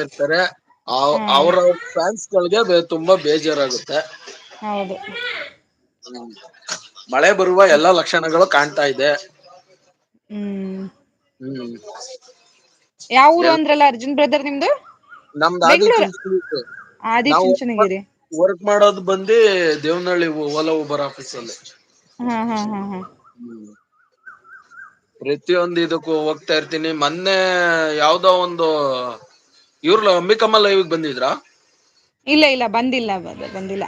ಇರ್ತಾರೆ. ಹಾ ಅವ್ರ ಫ್ಯಾನ್ಸ್ ಗಳಿಗೆ ತುಂಬಾ ಬೇಜಾರಾಗುತ್ತೆ. ಹೌದು. ಮಳೆ ಬರುವ ಎಲ್ಲಾ ಲಕ್ಷಣಗಳು ಕಾಣ್ತಾ ಇದೆ. ಹ್ಮ್. ಹ್ಮ್. ಯಾವ ಊರು ಅಂದ್ರಲ್ಲ ಅರ್ಜುನ್ ಬ್ರದರ್ ನಿಮ್ದು. ನಮ್ದು ಬೆಂಗಳೂರು ನಾವು ಆದಿಚುಂಚನಗಿರಿ. ವರ್ಕ್ ಮಾಡೋದು ಬಂದಿ ದೇವನಹಳ್ಳಿ ಓಲಾ ಉಬರ್ ಆಫೀಸ್ ಅಲ್ಲಿ. ಹಾ ಹಾ ಹಾ ಹಾ. ಹ್ಮ್. ಪ್ರತಿಯೊಂದು ಇದಕ್ಕೂ ಹೋಗ್ತಾ ಇರ್ತೀನಿ. ಮೊನ್ನೆ ಯಾವ್ದೋ ಒಂದು ಇವ್ರ ಅಂಬಿಕಮ್ಮ ಲೈವ್ ಗೆ ಬಂದಿದ್ರಾ. ಇಲ್ಲ ಇಲ್ಲ ಬಂದಿಲ್ಲ ಬಂದಿಲ್ಲ.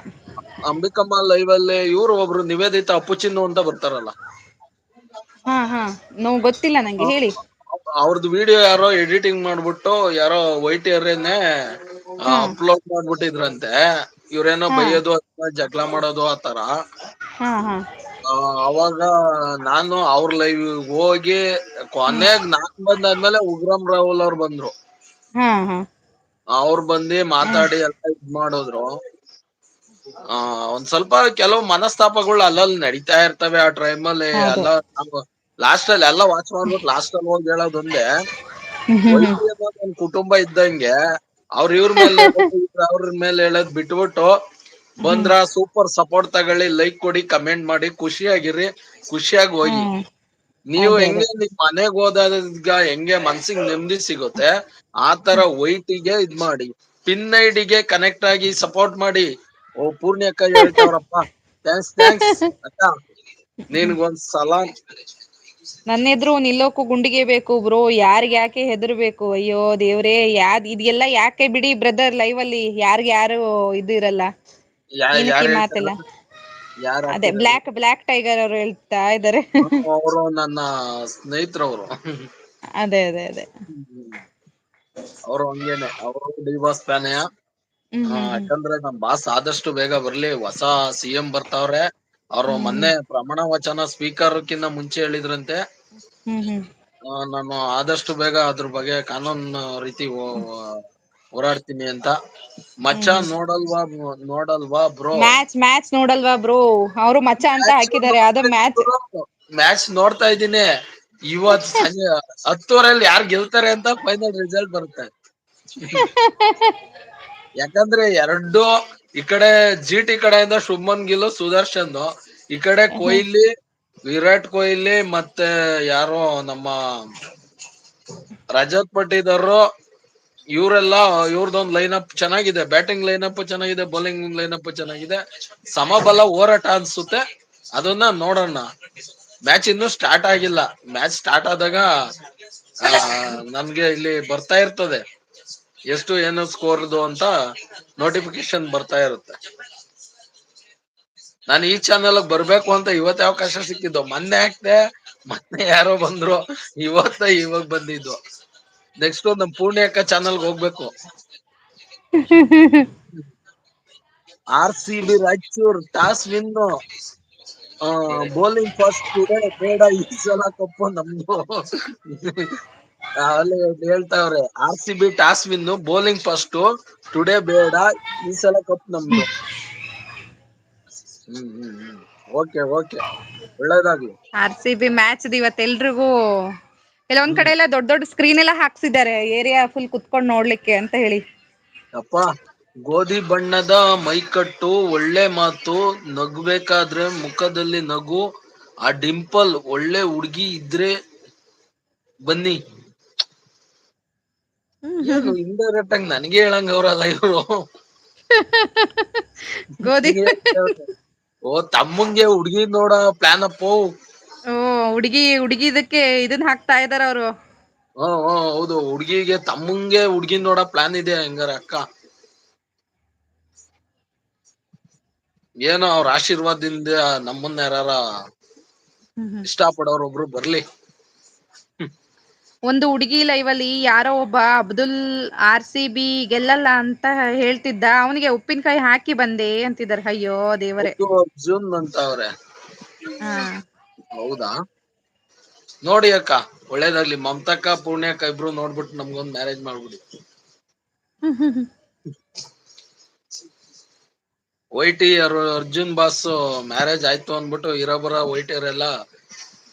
ಅಂಬಿಕಮ್ಮ ಲೈವ್ ಅಲ್ಲಿ ಇವ್ರು ಒಬ್ರು ನಿವೇದಿತ ಅಪ್ಪುಚಿನ್ನು ಅಂತ ಬರ್ತಾರಲ್ಲ. ಹಾ ಹಾ ಗೊತ್ತಿಲ್ಲ ನಂಗೆ ಹೇಳಿ. ಅವ್ರದ್ದು ವಿಡಿಯೋ ಯಾರೋ ಎಡಿಟಿಂಗ್ ಮಾಡ್ಬಿಟ್ಟು ಯಾರೋ ವೈಟಿಯರೇನೆ ಹಾ ಅಪ್ಲೋಡ್ ಮಾಡ್ಬಿಟ್ಟಿದ್ರಂತೆ. ಇವ್ರೇನೋ ಹಾ ಬೈಯ್ಯೋದು ಜಗಳ ಮಾಡೋದು ಆತರ. ಹಾ ಹಾ. ಅವಾಗ ನಾನು ಅವ್ರ ಲೈವ್ ಹೋಗಿ ಹ್ಮ್ ಕೊನೆಗ್ ನಾನ್ ಬಂದಾದ್ಮೇಲೆ ಉಗ್ರಂ ರಾಹುಲ್ ಅವರು ಬಂದ್ರು. ಹಾ ಹಾ. ಅವರು ಬಂದಿ ಹ್ಮ್ ಮಾತಾಡಿ ಎಲ್ಲ ಇದ್ ಮಾಡದ್ರು. ಒಂದ್ ಸ್ವಲ್ಪ ಕೆಲವು ಮನಸ್ತಾಪಗಳು ಅಲ್ಲಲ್ಲಿ ನಡೀತಾ ಇರ್ತವೆ ಆ ಟೈಮ್ ಅಲ್ಲಿ ಹೌದು. ಎಲ್ಲ. ಲಾಸ್ಟ್ ಅಲ್ಲಿ ಎಲ್ಲ ವಾಚ್ ಮಾಡ್ಬಿಟ್ಟು ಲಾಸ್ಟ್ ಅಲ್ಲಿ ಹೋಗಿ ಹೇಳೋದೊಂದೇ. ಹ್ಮ್ ಹ್ಮ್ ಹ್ಮ್ ವೈಟಿ ಅನ್ನೋದು ಒಂದು ಕುಟುಂಬ ಇದ್ದಂಗೆ ಅವ್ರ ಇವ್ರ ಮೇಲೆ ಅವ್ರ ಮೇಲೆ ಹೇಳದ್ ಬಿಟ್ಬಿಟ್ಟು ಹ್ಮ್ ಬಂದ್ರ ಸೂಪರ್ ಸಪೋರ್ಟ್ ತಗೊಳ್ಳಿ, ಲೈಕ್ ಕೊಡಿ, ಕಮೆಂಟ್ ಮಾಡಿ, ಖುಷಿಯಾಗಿರಿ, ಖುಷಿಯಾಗಿ ಹೋಗಿ. ಹ್ಮ್ ನೀವು ಅದೇ ಅದೇ. ಹೆಂಗೆ ನಿಮ್ ಮನೆಗ್ ಹೋದಾಗಗ ಹೆಂಗೆ ಮನ್ಸಿಗೆ ನೆಮ್ಮದಿ ಸಿಗುತ್ತೆ ಆತರ ವೈಟಿಗೆ ಇದ್ ಮಾಡಿ. ಪಿನ್ ಐಡಿಗೆ ಕನೆಕ್ಟ್ ಆಗಿ ಸಪೋರ್ಟ್ ಮಾಡಿ. ಓ ಪೂರ್ಣಿ ಅಕ್ಕ ಹೇಳ್ತಾವ್ರಪ್ಪಾ ಥ್ಯಾಂಕ್ಸ್ ಅಕ್ಕ ನಿನ್ಗೊಂದ್ ಸಲಾಂ. ನನ್ನ ಎದ್ರು ನಿಲ್ಲೋಕ್ಕೂ ಗುಂಡಿಗೆ ಬೇಕು ಬ್ರೋ, ಯಾರ್ಗ್ ಯಾಕೆ ಹೆದರ್ಬೇಕು. ಅಯ್ಯೋ ದೇವ್ರೇ ಇದೆಲ್ಲಾ ಯಾಕೆ ಬಿಡಿ ಬ್ರದರ್ ಲೈವ್ ಅಲ್ಲಿ ಯಾರ್ಗ್ ಯಾರು ಇದು ಇರಲ್ಲ. ಏನಕ್ಕೆ ಯಾರ್ ಈ ಹೇಳ್ತಾರ ಮಾತೆಲ್ಲ. ಯಾರ್ ಅದೇ ಹಾಕಿರೋದು ಬ್ಲ್ಯಾಕ್ ಟೈಗರ್ ಅವರು ಹೇಳ್ತಾ ಇದ್ದಾರೆ. ಅವರು ನನ್ನ ಸ್ನೇಹಿತರವರು. ಅದೇ ಅದೇ ಅದೇ. ಅವರು ಹಂಗೇನೆ ಅವರು ಡಿ ಬಾಸ್ ಫ್ಯಾನೆ. ಹ್ಮ್ ಹ್ಮ್ ಹ್ಮ್ ಯಾಕಂದ್ರೆ ನಮ್ ಬಾಸ್ ಆದಷ್ಟು ಬೇಗ ಬರ್ಲಿ, ಹೊಸ CM ಬರ್ತಾವ್ರೆ. ಅವರು ಹ್ಮ್ ಮೊನ್ನೆ ಪ್ರಮಾಣ ವಚನ ಸ್ವೀಕಾರಕ್ಕಿಂತ ಮುಂಚೆ ಹೇಳಿದ್ರಂತೆ. ಹ್ಮ್ ಹ್ಮ್. ನಾನು ಆದಷ್ಟು ಬೇಗ ಅದ್ರ ಬಗ್ಗೆ ಕಾನೂನು ರೀತಿ ಹೋರಾಡ್ತೀನಿ ಅಂತ. ಮಚ್ಚ ಹ್ಮ್ ನೋಡಲ್ವಾ ಬ್ರೋ. ಮ್ಯಾಚ್ ನೋಡಲ್ವಾ ಬ್ರೋ. ಅವರು ಮಚ್ಚ ಅಂತ ಹಾಕಿದ್ದಾರೆ ಅದು ಮ್ಯಾಚ್. ಮ್ಯಾಚ್ ನೋಡ್ತಾ ಇದ್ದೀನಿ. ಇವತ್ ಸಂಜೆ 10:30 ಯಾರ್ ಗೆಲ್ತಾರೆ ಅಂತ ಫೈನಲ್ ರಿಸಲ್ಟ್ ಬರುತ್ತೆ. ಯಾಕಂದ್ರೆ ಈ ಕಡೆ GT ಕಡೆಯಿಂದ ಶುಭ್ಮನ್ ಗಿಲ್, ಸುದರ್ಶನ್. ಈ ಕಡೆ ಕೊಹ್ಲಿ, ವಿರಾಟ್ ಕೊಹ್ಲಿ ಮತ್ತೆ ಯಾರೋ ನಮ್ಮ ರಜತ್ ಪಟ್ಟಿದಾರ. ಇವ್ರದೊಂದು ಲೈನ್ ಅಪ್ ಚೆನ್ನಾಗಿದೆ. ಬ್ಯಾಟಿಂಗ್ ಲೈನ್ ಅಪ್ ಚೆನ್ನಾಗಿದೆ, ಬೌಲಿಂಗ್ ಲೈನ್ ಅಪ್ ಚೆನ್ನಾಗಿದೆ. ಸಮಬಲ ಹೋರಾಟ ಅನ್ಸುತ್ತೆ. ಅದನ್ನ ನೋಡೋಣ. ಮ್ಯಾಚ್ ಇನ್ನೂ ಸ್ಟಾರ್ಟ್ ಆಗಿಲ್ಲ. ಮ್ಯಾಚ್ ಸ್ಟಾರ್ಟ್ ಆದಾಗ ನಮ್ಗೆ ಇಲ್ಲಿ ಬರ್ತಾ ಇರ್ತದೆ. ಎಷ್ಟು ಏನು ಸ್ಕೋರ್ದು ಅಂತ ನೋಟಿಫಿಕೇಶನ್ ಬರ್ತಾ ಇರುತ್ತೆ. ನಾನು ಈ ಚಾನೆಲ್ಗ್ ಬರ್ಬೇಕು ಅಂತ ಇವತ್ತೇ ಅವಕಾಶ ಸಿಕ್ಕಿದ್ದು. ಮೊನ್ನೆ ಯಾರೋ ಬಂದ್ರು. ಇವಾಗ ಬಂದಿದ್ದು. ನೆಕ್ಸ್ಟ್ ನಮ್ ಪೂರ್ಣಿ ಅಕ್ಕ ಚಾನಲ್ಗೆ ಹೋಗ್ಬೇಕು. RCB Raichur toss win. Bowling first today ಬೇಡ ಈ ಸಲ ಕಪ್ಪು ನಮ್ದು. ಅಲ್ಲಿ ಹೇಳ್ತಾವ್ರೆ RCB toss win, bowling first today ಬೇಡ ಈ ಸಲ ಕಪ್ ನಮ್ದು. ಓಕೆ ಒಳ್ಳೇದಾಗ್ಲಿ. RCB ಮ್ಯಾಚ್ ಇವತ್ತು ಎಲ್ರಿಗೂ ಕೆಲವೊಂದ್ ಹ್ಮ್ ಕಡೆ ಎಲ್ಲ ದೊಡ್ಡ ದೊಡ್ಡ ಸ್ಕ್ರೀನ್ ಎಲ್ಲ ಹಾಕ್ಸಿದ್ದಾರೆ. ಏರಿಯಾ ಫುಲ್ ಕುತ್ಕೊಂಡ್ ನೋಡ್ಲಿಕ್ಕೆ ಅಂತ ಹೇಳಿ. ಅಪ್ಪಾ ಗೋಧಿ ಬಣ್ಣದ ಮೈಕಟ್ಟು, ಒಳ್ಳೆ ಮಾತು, ನಗ್ಬೇಕಾದ್ರೆ ಮುಖದಲ್ಲಿ ನಗು, ಆ ಡಿಂಪಲ್, ಒಳ್ಳೆ ಹುಡ್ಗಿ ಇದ್ರೆ ಬನ್ನಿ. ಏನು ಇಂಡೈರೆಕ್ಟ್ ಆಗಿ ನನಗೆ ಹೇಳಂಗ ಅವ್ರಲ್ಲ ಇವ್ರು. ಗೋಧಿ ತಮ್ಮಂಗೆ ಹುಡ್ಗಿ ನೋಡ ಪ್ಲಾನ್ ಅಪ್ಪು. ಹುಡ್ಗಿದಕ್ಕೆ ಇದನ್ ಹಾಕ್ತಾ ಇದಾರ ಅವರು. ಹೌದು. ತಮ್ಮಂಗೆ ಹುಡ್ಗಿನ್ ನೋಡ ಪ್ಲಾನ್ ಇದೆ ಹಂಗಾರ ಅಕ್ಕ. ಏನೋ ಅವ್ರ ಆಶೀರ್ವಾದದಿಂದ ನಮ್ಮನ್ನ ಯಾರಾರ ಇಷ್ಟ ಪಡೋರು ಒಬ್ರು ಬರ್ಲಿ. ಒಂದು ಹುಡುಗಿ ಲೈವ್ ಅಲ್ಲಿ ಯಾರೋ ಒಬ್ಬ ಅಬ್ದುಲ್ RCB ಗೆಲ್ಲಲ್ಲ ಅಂತ ಹೇಳ್ತಿದ್ದ. ಅವನಿಗೆ ಉಪ್ಪಿನಕಾಯಿ ಹಾಕಿ ಬಂದೆ ಅಂತಿದಾರೆ. ಅಯ್ಯೋ ದೇವರೇ. ಜೂನ್ ಅಂತ ಅವ್ರೆ. ಹಾ. ಹೌದಾ. ನೋಡಿ ಅಕ್ಕ ಒಳ್ಳೇದಾಗ್ಲಿ. ಮಮತಕ್ಕ, ಪುಣ್ಯಕ್ಕ ಇಬ್ರು ನೋಡ್ಬಿಟ್ಟು ನಮ್ಗೊಂದ್ ಮ್ಯಾರೇಜ್ ಮಾಡ್ಬಿಡಿ. ಅರ್ಜುನ್ ಬಾಸ್ ಮ್ಯಾರೇಜ್ ಆಯ್ತು ಅನ್ಬಿಟ್ಟು ಇರೊಬ್ಬರ ವೈಟಿಯರೆಲ್ಲ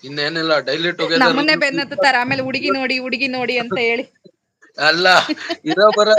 ಇನ್ನೇನಿಲ್ಲ ಡೈಲಿ ಟುಗೆದರ್ ನಮ್ಮನ್ನೇ ಬೆನ್ನತ್ತುತ್ತಾರೆ ಆಮೇಲೆ ಹುಡುಗಿ ನೋಡಿ ಅಂತ ಹೇಳಿ. ಅಲ್ಲ ಇರೋ ಬರೋ